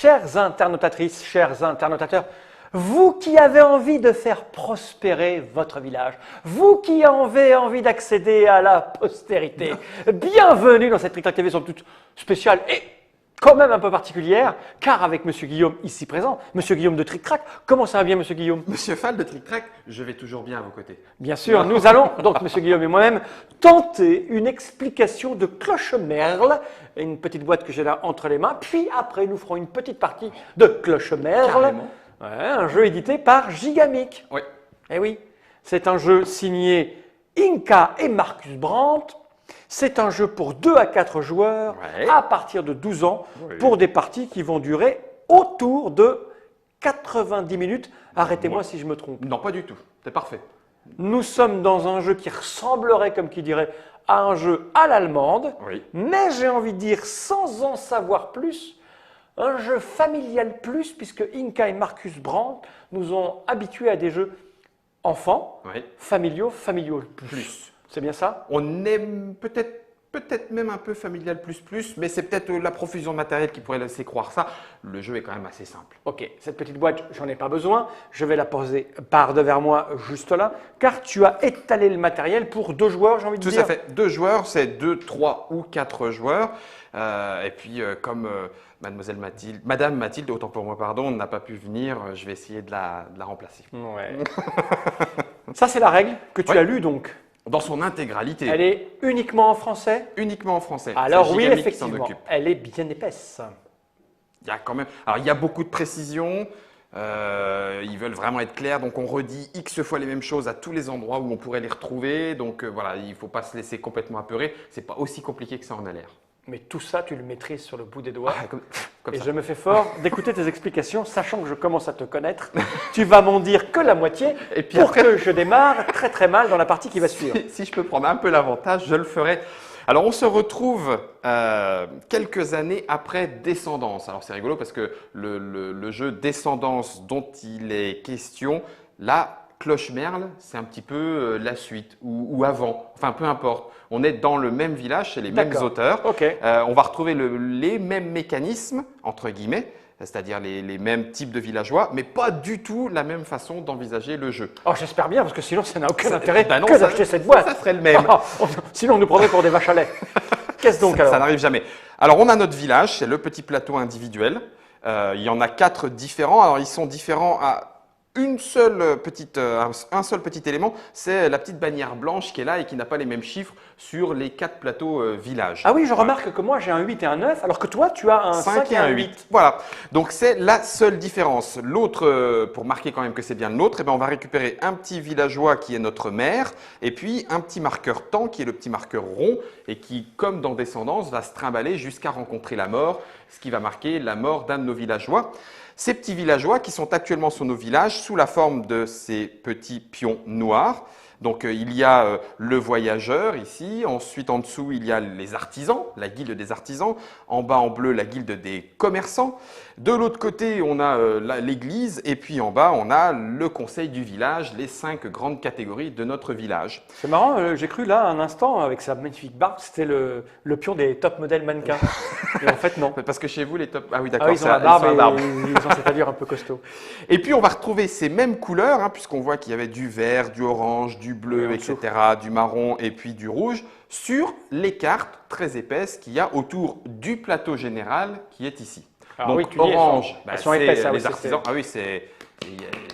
Chères internautatrices, chers internautateurs, vous qui avez envie de faire prospérer votre village, vous qui avez envie d'accéder à la postérité, bienvenue dans cette Tric Trac TV somme toute spéciale et quand même un peu particulière, car avec Monsieur Guillaume ici présent, Monsieur Guillaume de Tric Trac, comment ça va bien Monsieur Guillaume? Monsieur Fall de Tric Trac, je vais toujours bien à vos côtés. Bien sûr, nous allons, donc Monsieur Guillaume et moi-même, tenter une explication de Clochemerle, une petite boîte que j'ai là entre les mains, puis après nous ferons une petite partie de Clochemerle, Carrément. ouais, un jeu édité par Gigamic. Oui. Eh oui, c'est un jeu signé Inka et Marcus Brandt. C'est un jeu pour 2 à 4 joueurs Ouais. à partir de 12 ans Oui. pour des parties qui vont durer autour de 90 minutes. Arrêtez-moi si je me trompe. Non, pas du tout. C'est parfait. Nous sommes dans un jeu qui ressemblerait, comme qui dirait, à un jeu à l'allemande, Oui. mais j'ai envie de dire, sans en savoir plus, un jeu familial plus, puisque Inka et Marcus Brandt nous ont habitués à des jeux enfants, Oui. familiaux plus. Plus. C'est bien ça? On aime peut-être même un peu familial plus, mais c'est peut-être la profusion de matériel qui pourrait laisser croire ça. Le jeu est quand même assez simple. Ok, cette petite boîte, j'en ai pas besoin. Je vais la poser par devers moi, juste là, car tu as étalé le matériel pour 2 joueurs, j'ai envie de Tout dire. à fait. 2 joueurs, c'est 2, 3 ou 4 joueurs. Et puis, comme Madame Mathilde, autant pour moi, pardon, n'a pas pu venir, je vais essayer de la remplacer. Ouais. Ça, c'est la règle que tu Ouais. as lue donc. Dans son intégralité. Elle est uniquement en français? Uniquement en français. Alors C'est oui, Gigamic qui s'en effectivement, occupe. elle est bien épaisse. Il y a quand même. Alors, il y a beaucoup de précision. Ils veulent vraiment être clairs, donc on redit X fois les mêmes choses à tous les endroits où on pourrait les retrouver. Donc voilà, il ne faut pas se laisser complètement apeurer. C'est pas aussi compliqué que ça en a l'air. Mais tout ça, tu le maîtrises sur le bout des doigts. Ah, comme Et ça. je me fais fort d'écouter tes explications, sachant que je commence à te connaître. Tu vas m'en dire que la moitié Et puis pour après- que je démarre très très mal dans la partie qui va suivre. Si je peux prendre un peu l'avantage, je le ferai. Alors, on se retrouve quelques années après Descendance. Alors, c'est rigolo parce que le jeu Descendance dont il est question, là, Clochemerle, c'est un petit peu la suite ou avant. Enfin, peu importe. On est dans le même village, chez les mêmes D'accord. auteurs. Ok. On va retrouver les mêmes mécanismes, entre guillemets, c'est-à-dire les mêmes types de villageois, mais pas du tout la même façon d'envisager le jeu. Oh, j'espère bien, parce que sinon, ça n'a aucun intérêt Ben non, que ça- d'acheter cette boîte. ça serait le même. Sinon, on nous prendrait pour des vaches à lait. Qu'est-ce donc alors? Ça n'arrive jamais. Alors, on a notre village, c'est le petit plateau individuel. Il y en a 4 différents. Alors, ils sont différents à un seul petit élément, c'est la petite bannière blanche qui est là et qui n'a pas les mêmes chiffres sur les 4 plateaux villages. Ah oui, je Voilà. remarque que moi, j'ai un 8 et un 9, alors que toi, tu as un 5 et un 8. Voilà, donc c'est la seule différence. L'autre, pour marquer quand même que c'est bien le nôtre, eh ben, on va récupérer un petit villageois qui est notre maire et puis un petit marqueur temps qui est le petit marqueur rond et qui, comme dans Descendance, va se trimballer jusqu'à rencontrer la mort, ce qui va marquer la mort d'un de nos villageois. Ces petits villageois qui sont actuellement sur nos villages sous la forme de ces petits pions noirs. Donc il y a le voyageur ici, ensuite en dessous il y a les artisans, la guilde des artisans, en bas en bleu la guilde des commerçants. De l'autre côté on a l'église et puis en bas on a le conseil du village, les 5 grandes catégories de notre village. C'est marrant, j'ai cru là un instant, avec sa magnifique barbe, c'était le pion des top modèles mannequins. Et en fait, non. Parce que chez vous les top... Ah oui Ah, d'accord, ils ont la barbe ils ont la barbe. et ils ont cette allure un peu costaud. Et puis on va retrouver ces mêmes couleurs, hein, puisqu'on voit qu'il y avait du vert, du orange, du bleu, Oui, en etc., du marron et puis du rouge, sur les cartes très épaisses qu'il y a autour du plateau général qui est ici. Alors Donc oui, tu dis, orange, elles sont c'est épaisses, ah oui, les c'est- artisans. Ah oui, c'est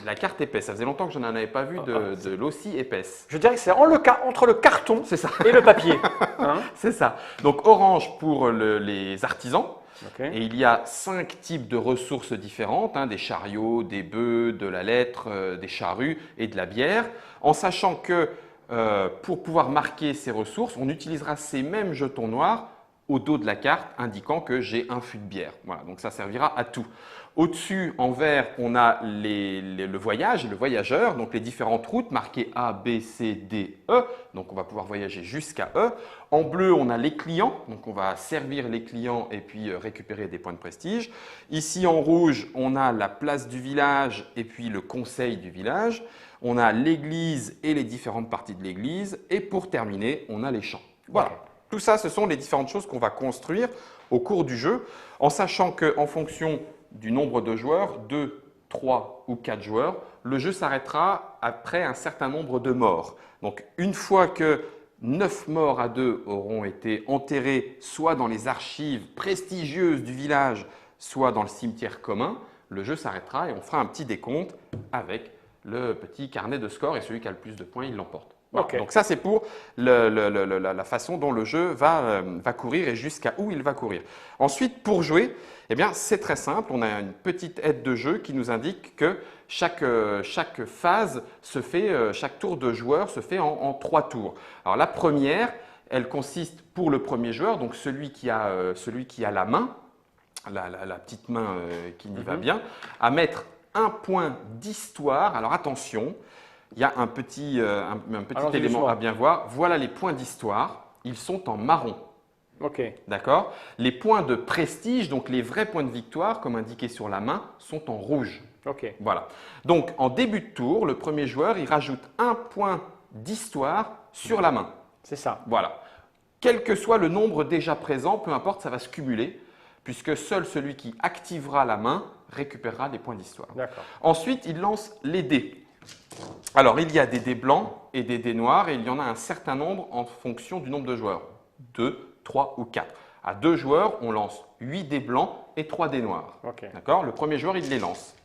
la carte épaisse. Ça faisait longtemps que je n'en avais pas vu de l'aussi épaisse. Je dirais que c'est entre le carton C'est ça. et le papier. Hein? C'est ça. Donc orange pour les artisans. Ok. Et il y a 5 types de ressources différentes, hein, des chariots, des bœufs, de la lettre, des charrues et de la bière, en sachant que pour pouvoir marquer ces ressources, on utilisera ces mêmes jetons noirs au dos de la carte indiquant que j'ai un fût de bière. Voilà, donc ça servira à tout. Au-dessus, en vert, on a le voyage et le voyageur, donc les différentes routes marquées A, B, C, D, E. Donc on va pouvoir voyager jusqu'à E. En bleu, on a les clients, donc on va servir les clients et puis récupérer des points de prestige. Ici, en rouge, on a la place du village et puis le conseil du village. On a l'église et les différentes parties de l'église. Et pour terminer, on a les champs. Voilà. Ok. Tout ça, ce sont les différentes choses qu'on va construire au cours du jeu, en sachant qu'en fonction du nombre de joueurs, 2, 3 ou 4 joueurs, le jeu s'arrêtera après un certain nombre de morts. Donc une fois que 9 morts à 2 auront été enterrés soit dans les archives prestigieuses du village, soit dans le cimetière commun, le jeu s'arrêtera et on fera un petit décompte avec le petit carnet de score et celui qui a le plus de points, il l'emporte. Voilà. Ok. Donc ça, c'est pour la façon dont le jeu va courir et jusqu'à où il va courir. Ensuite, pour jouer, eh bien, c'est très simple. On a une petite aide de jeu qui nous indique que chaque phase se fait, chaque tour de joueur se fait en 3 tours. Alors la première, elle consiste pour le premier joueur, donc celui qui a la main, la petite main qui y va bien, à mettre un point d'histoire. Alors attention, il y a un petit élément à bien voir. Voilà les points d'histoire. Ils sont en marron. Ok. D'accord? Les points de prestige, donc les vrais points de victoire, comme indiqué sur la main, sont en rouge. Ok. Voilà. Donc en début de tour, le premier joueur, il rajoute un point d'histoire sur la main. C'est ça. Voilà. Quel que soit le nombre déjà présent, peu importe, ça va se cumuler, puisque seul celui qui activera la main récupérera des points d'histoire. D'accord. Ensuite, il lance les dés. Alors, il y a des dés blancs et des dés noirs, et il y en a un certain nombre en fonction du nombre de joueurs. 2, 3 ou 4. À 2 joueurs, on lance 8 dés blancs et 3 dés noirs. Ok. D'accord? Le premier joueur, il les lance.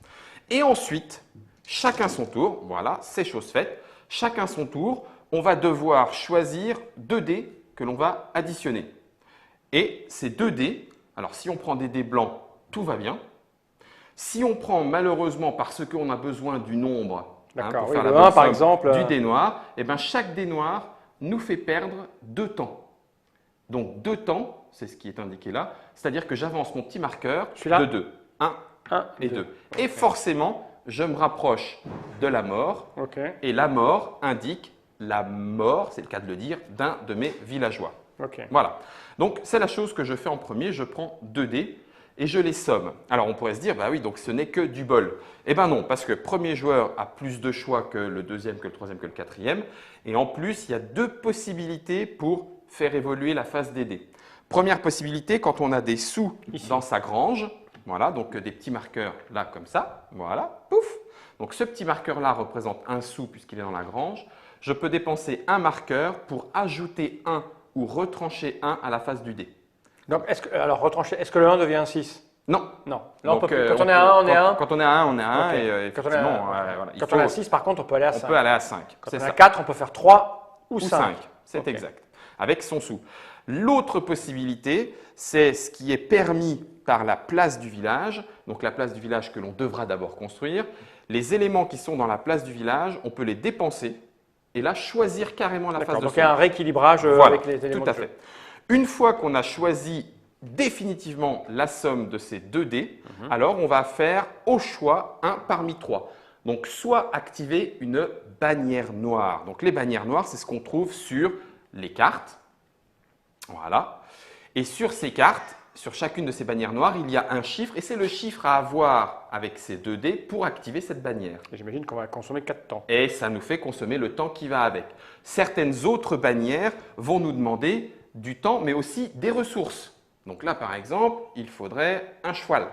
Et ensuite, chacun son tour, voilà, c'est chose faite. Chacun son tour, on va devoir choisir 2 dés que l'on va additionner. Et ces 2 dés, alors si on prend des dés blancs, tout va bien. Si on prend malheureusement parce qu'on a besoin du nombre, D'accord, pour oui, faire le la 1 bonne par somme exemple. du dé noir, eh ben, chaque dé noir nous fait perdre 2 temps. Donc 2 temps, c'est ce qui est indiqué là, c'est-à-dire que j'avance mon petit marqueur Celui-là de 2. 1 1 et 2. Et forcément, je me rapproche de la mort. Ok. Et la mort indique la mort, c'est le cas de le dire, d'un de mes villageois. Ok. Voilà. Donc, c'est la chose que je fais en premier. Je prends 2 dés et je les somme. Alors, on pourrait se dire, bah oui, donc ce n'est que du bol. Eh bien non, parce que le premier joueur a plus de choix que le deuxième, que le troisième, que le quatrième. Et en plus, il y a 2 possibilités pour faire évoluer la phase des dés. Première possibilité, quand on a des sous Ici. dans sa grange, voilà, donc des petits marqueurs là comme ça, voilà, pouf. Donc ce petit marqueur-là représente un sou puisqu'il est dans la grange. Je peux dépenser un marqueur pour ajouter 1 ou retrancher 1 à la face du dé. Donc, alors retrancher, est-ce que le 1 devient un 6? Non. Non. Là, on Donc, peut plus. Quand on est à 1, on est à 1. Quand on est à 1, on est à 1 Ok. et Quand on est à effectivement, 1, voilà, Quand on est à 6, par contre, on peut aller à 5. on peut aller à 5. Quand C'est on est à ça. 4, on peut faire 3 ou Ou 5. 5, c'est Ok. exact, avec son sou. L'autre possibilité, c'est ce qui est permis par la place du village, donc la place du village que l'on devra d'abord construire. Les éléments qui sont dans la place du village, on peut les dépenser et là choisir carrément la phase D'accord. de Donc, il y a un rééquilibrage Voilà, avec les éléments tout à de jeu. fait. Une fois qu'on a choisi définitivement la somme de ces 2 dés, alors on va faire au choix un parmi 3. Donc, soit activer une bannière noire. Donc, les bannières noires, c'est ce qu'on trouve sur les cartes. Voilà. Et sur ces cartes, sur chacune de ces bannières noires, il y a un chiffre et c'est le chiffre à avoir avec ces 2 dés pour activer cette bannière. Et j'imagine qu'on va consommer 4 temps. Et ça nous fait consommer le temps qui va avec. Certaines autres bannières vont nous demander du temps, mais aussi des ressources. Donc là, par exemple, il faudrait un cheval.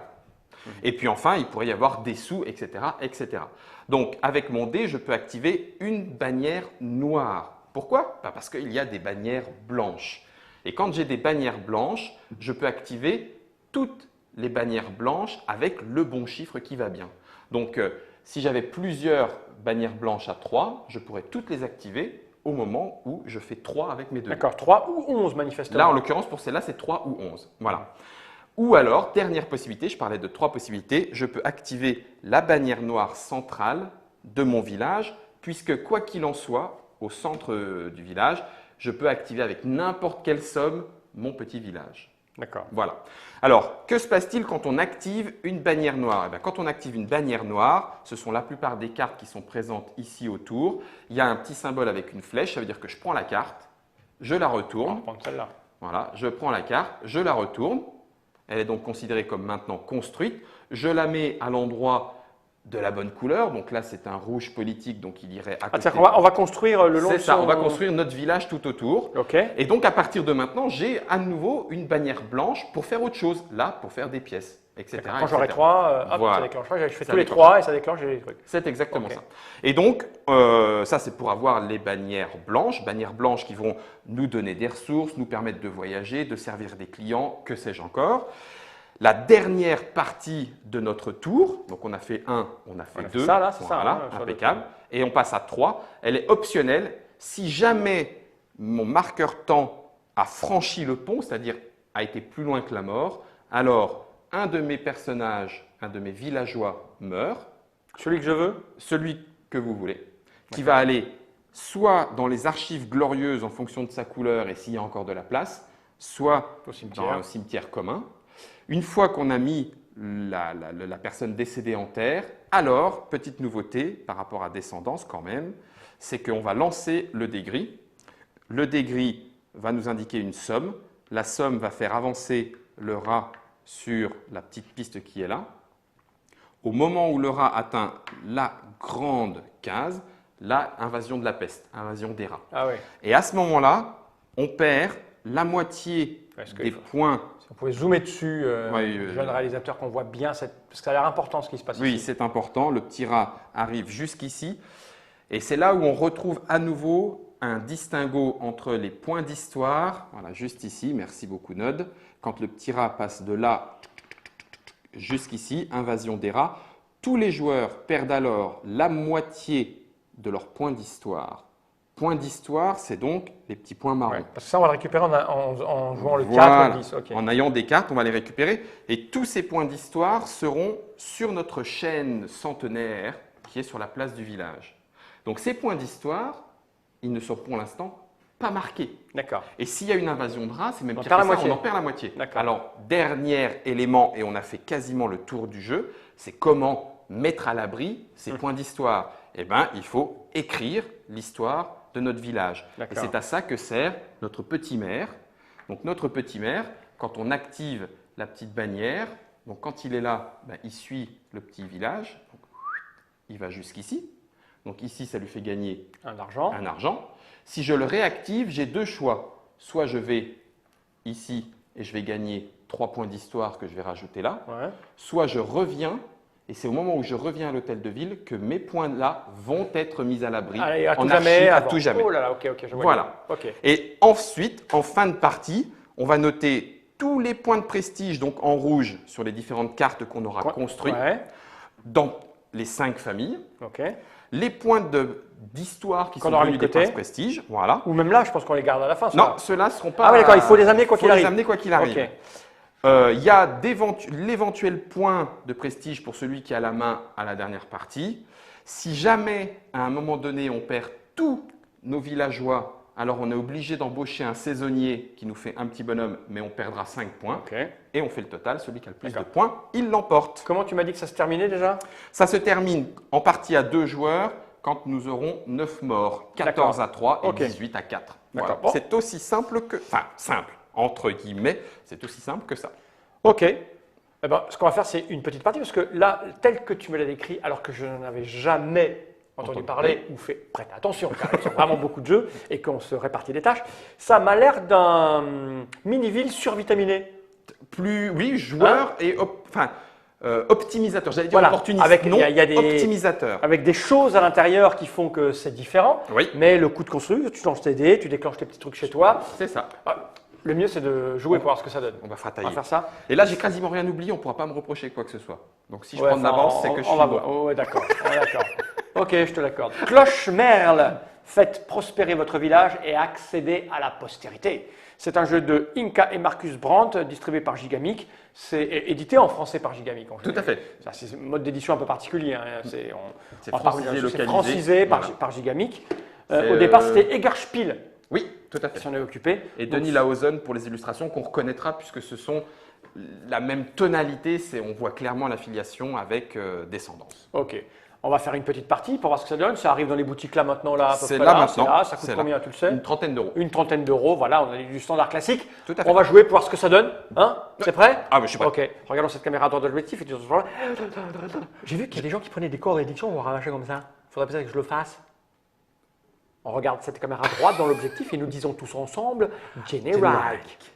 Et puis enfin, il pourrait y avoir des sous, etc., etc. Donc, avec mon dé, je peux activer une bannière noire. Pourquoi? Parce qu'il y a des bannières blanches. Et quand j'ai des bannières blanches, je peux activer toutes les bannières blanches avec le bon chiffre qui va bien. Donc, si j'avais plusieurs bannières blanches à 3, je pourrais toutes les activer au moment où je fais 3 avec mes 2 dés. D'accord, 3 ou 11 manifestement. Là, en l'occurrence, pour celle-là, c'est 3 ou 11. Voilà. Ou alors, dernière possibilité, je parlais de 3 possibilités, je peux activer la bannière noire centrale de mon village, puisque quoi qu'il en soit, au centre du village, je peux activer avec n'importe quelle somme mon petit village. D'accord. Voilà. Alors, que se passe-t-il quand on active une bannière noire? Eh bien, quand on active une bannière noire, ce sont la plupart des cartes qui sont présentes ici autour. Il y a un petit symbole avec une flèche, ça veut dire que je prends la carte, je la On va retourne. prendre celle-là. Voilà, je prends la carte, je la retourne. Elle est donc considérée comme maintenant construite. Je la mets à l'endroit de la bonne couleur. Donc là, c'est un rouge politique, donc il irait à Ah, côté. c'est-à-dire qu'on va, on va construire le long C'est de ça, son- on va construire notre village tout autour. Ok. Et donc, à partir de maintenant, j'ai à nouveau une bannière blanche pour faire autre chose. Là, pour faire des pièces. etc. Quand j'aurai 3, hop, Voilà. ça déclenchera. Je fais Ça tous les déclenche. 3 et ça déclenche les trucs. C'est exactement Ok. ça. Et donc, ça, c'est pour avoir les bannières blanches qui vont nous donner des ressources, nous permettre de voyager, de servir des clients, que sais-je encore. La dernière partie de notre tour, donc on a fait 1, on a fait On a fait 2, ça, là, c'est ça, voilà, hein, sur le impeccable, et on passe à 3, elle est optionnelle. Si jamais mon marqueur temps a franchi le pont, c'est-à-dire a été plus loin que la mort, alors un de mes personnages, un de mes villageois meurt, Celui que je veux? celui que vous voulez, qui va aller soit dans les archives glorieuses en fonction de sa couleur et s'il y a encore de la place, soit Au cimetière. dans un cimetière commun. Une fois qu'on a mis la personne décédée en terre, alors, petite nouveauté par rapport à Descendance quand même, c'est qu'on va lancer le dé gris. Le dé gris va nous indiquer une somme. La somme va faire avancer le rat sur la petite piste qui est là. Au moment où le rat atteint la grande case, là, invasion de la peste, invasion des rats. Ah oui. Et à ce moment-là, on perd la moitié Est-ce qu'il des faut- points. Si on pouvait zoomer dessus, Oui, jeune réalisateur, qu'on voit bien, parce que ça a l'air important ce qui se passe Oui, ici. c'est important. Le petit rat arrive jusqu'ici. Et c'est là où on retrouve à nouveau un distinguo entre les points d'histoire. Voilà, juste ici. Merci beaucoup, Nod. Quand le petit rat passe de là jusqu'ici, invasion des rats, tous les joueurs perdent alors la moitié de leurs points d'histoire. Points d'histoire, c'est donc les petits points marrons. Ouais, parce que ça, on va le récupérer en jouant le 4 Voilà. ou le 10. ok. En ayant des cartes, on va les récupérer. Et tous ces points d'histoire seront sur notre chaîne centenaire qui est sur la place du village. Donc ces points d'histoire, ils ne sont pour l'instant pas marqués. D'accord. Et s'il y a une invasion de rats, c'est même On pire perd que la ça, moitié. on en perd la moitié. D'accord. Alors, dernier élément, et on a fait quasiment le tour du jeu, c'est comment mettre à l'abri ces points d'histoire. Eh bien, il faut écrire l'histoire de notre village. Et D'accord. c'est à ça que sert notre petit maire. Donc notre petit maire, quand on active la petite bannière, donc quand il est là, ben, il suit le petit village, donc, il va jusqu'ici. Donc ici, ça lui fait gagner Un argent. un argent. Si je le réactive, j'ai deux choix. Soit je vais ici et je vais gagner 3 points d'histoire que je vais rajouter là, Ouais. soit je reviens et c'est au moment où je reviens à l'hôtel de ville que mes points-là vont être mis à l'abri Allez, à tout en jamais. archive à avant. tout jamais. Oh là là, ok, je vois. Voilà. Ok. Et ensuite, en fin de partie, on va noter tous les points de prestige, donc en rouge, sur les différentes cartes qu'on aura construites Ouais. dans les 5 familles. Ok. Les points d'histoire qui Qu'on sont aura devenus mis de des points de côté. prestige. Voilà. Ou même là, je pense qu'on les garde à la fin. ça. Non, ceux-là ne seront pas. Ah oui, d'accord, il faut les amener quoi qu'il arrive. Il faut les amener quoi qu'il arrive. Ok. Il y a l'éventuel point de prestige pour celui qui a la main à la dernière partie. Si jamais, à un moment donné, on perd tous nos villageois, alors on est obligé d'embaucher un saisonnier qui nous fait un petit bonhomme, mais on perdra 5 points. Ok. Et on fait le total. Celui qui a le plus de D'accord. points, il l'emporte. Comment tu m'as dit que ça se terminait déjà? Ça se termine en partie à 2 joueurs quand nous aurons 9 morts, 14 à 3 et Ok. 18 à 4. Voilà. D'accord. Bon. C'est aussi simple que… Enfin, simple, entre guillemets, c'est aussi simple que ça. Ok. Eh ben, ce qu'on va faire, c'est une petite partie, parce que là, tel que tu me l'as décrit, alors que je n'en avais jamais entendu parler ou fait, prête attention, car il y a vraiment beaucoup de jeux et qu'on se répartit les tâches, ça m'a l'air d'un mini-ville survitaminé. Plus, oui, joueur et optimisateur. J'allais dire Voilà. opportuniste, Avec- non, il y a des- optimisateur. Avec des choses à l'intérieur qui font que c'est différent, Oui, mais le coup de construire, tu lances tes dés, tu déclenches tes petits trucs chez toi. c'est ça. Ah, le mieux, c'est de jouer pour voir ce que ça donne. On va On fratailler. va faire ça. Et là, j'ai quasiment rien oublié, on ne pourra pas me reprocher quoi que ce soit. Donc si je Ouais, prends de enfin, l'avance, c'est que je suis on va bon. voir. Oh, ouais, d'accord. Ouais, d'accord. Ok, je te l'accorde. Cloche Merle, faites prospérer votre village et accéder à la postérité. C'est un jeu de Inca et Marcus Brandt, distribué par Gigamic. C'est édité en français par Gigamic. Tout à fait. Ça, c'est un mode d'édition un peu particulier. Hein. C'est on parle francisé, d'un jeu, c'est localisé. francisé par, Voilà. par Gigamic. C'est, Au départ, c'était Egarspiel Oui, tout à fait. qui s'en est occupé. Et Donc, Denis Lausen pour les illustrations qu'on reconnaîtra puisque ce sont la même tonalité, on voit clairement l'affiliation avec Descendance. Ok. On va faire une petite partie pour voir ce que ça donne. Ça arrive dans les boutiques là maintenant, là, à peu C'est près là là. maintenant. C'est là. Ça coûte C'est là. combien, tu le sais? Une trentaine d'euros. Une trentaine d'euros. Voilà, on a du standard classique. Tout à fait. On va jouer pour voir ce que ça donne. Hein? C'est prêt? Ah, mais je suis prêt. Ok. Regardons cette caméra à droite de l'objectif. J'ai vu qu'il y a des gens qui prenaient des cours d'édition pour ravager comme ça. Faudrait peut-être que je le fasse. On regarde cette caméra à droite dans l'objectif et nous disons tous ensemble Generic.